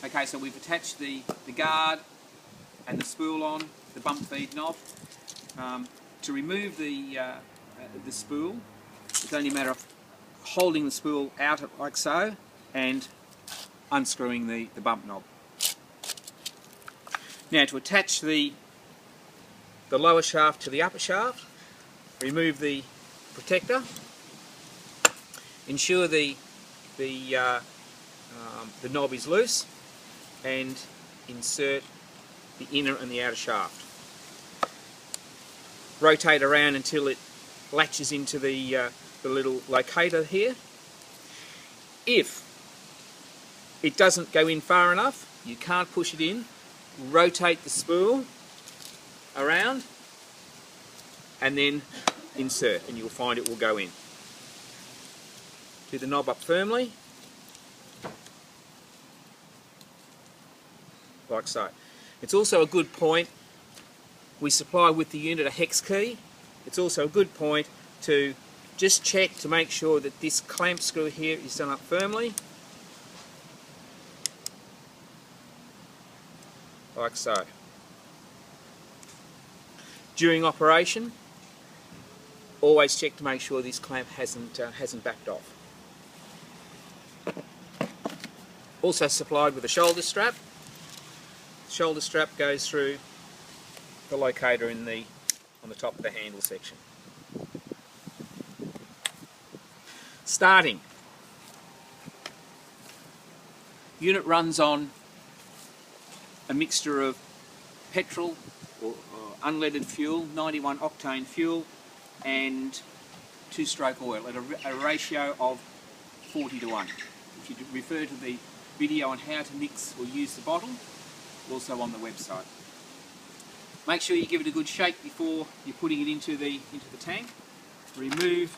Okay, so we've attached the guard and the spool on the bump feed knob. To remove the spool, it's only a matter of holding the spool out like so and unscrewing the bump knob. Now to attach the lower shaft to the upper shaft, remove the protector, ensure the knob is loose, and insert the inner and the outer shaft. Rotate around until it latches into the little locator here. If it doesn't go in far enough, you can't push it in, rotate the spool around and then insert, and you'll find it will go in. Do the knob up firmly, like so. It's also a good point, we supply with the unit a hex key. It's also a good point to just check to make sure that this clamp screw here is done up firmly, like so. During operation, always check to make sure this clamp hasn't backed off. Also supplied with a shoulder strap. The shoulder strap goes through the locator on the top of the handle section. Starting. Unit runs on a mixture of petrol or unleaded fuel, 91 octane fuel, and 2-stroke oil at a ratio of 40:1. If you refer to the video on how to mix or use the bottle, also on the website. Make sure you give it a good shake before you're putting it into the tank. Remove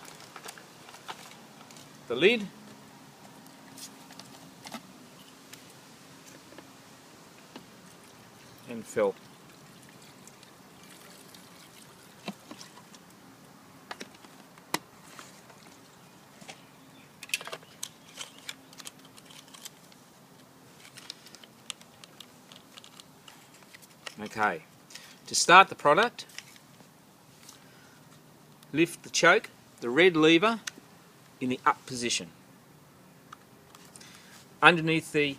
the lid. And fill. Okay, to start the product, lift the choke, the red lever, in the up position. Underneath the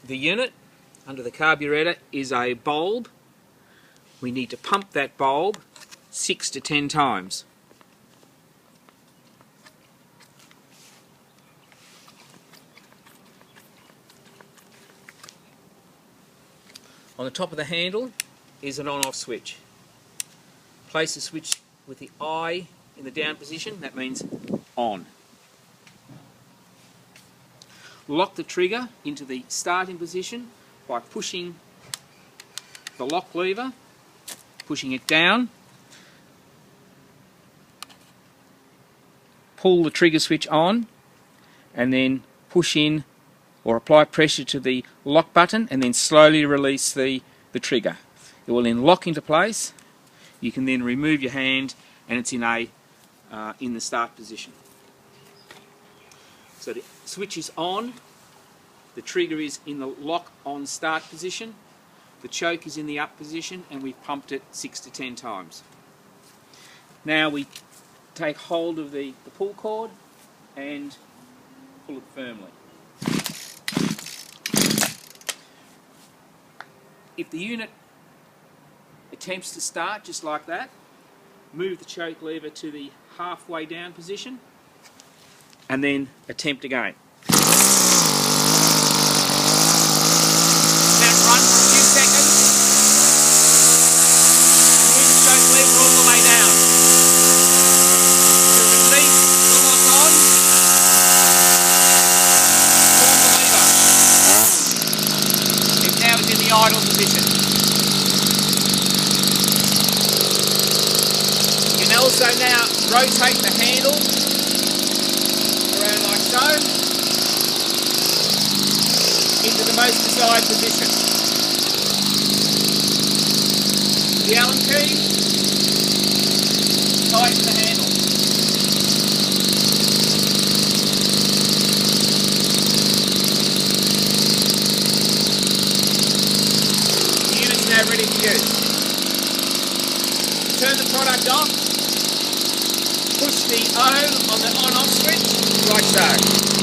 unit, under the carburetor, is a bulb. We need to pump that bulb 6 to 10 times. On the top of the handle is an on-off switch. Place the switch with the eye in the down position, that means on. Lock the trigger into the starting position by pushing the lock lever, pushing it down, pull the trigger switch on, and then push in or apply pressure to the lock button and then slowly release the trigger. It will then lock into place. You can then remove your hand and it's in the start position. So the switch is on, the trigger is in the lock on start position, the choke is in the up position, and we've pumped it 6 to 10 times. Now we take hold of the pull cord and pull it firmly. If the unit attempts to start just like that, move the choke lever to the halfway down position and then attempt again. Let it run for a few seconds. Move the choke lever all the way down. To release the lock on, pull the lever. It now is in the idle position. You can also now rotate the handle around like so into the most desired position. The Allen key, tighten the handle. ready to use. Turn the product off, push the O on the on-off switch, like so.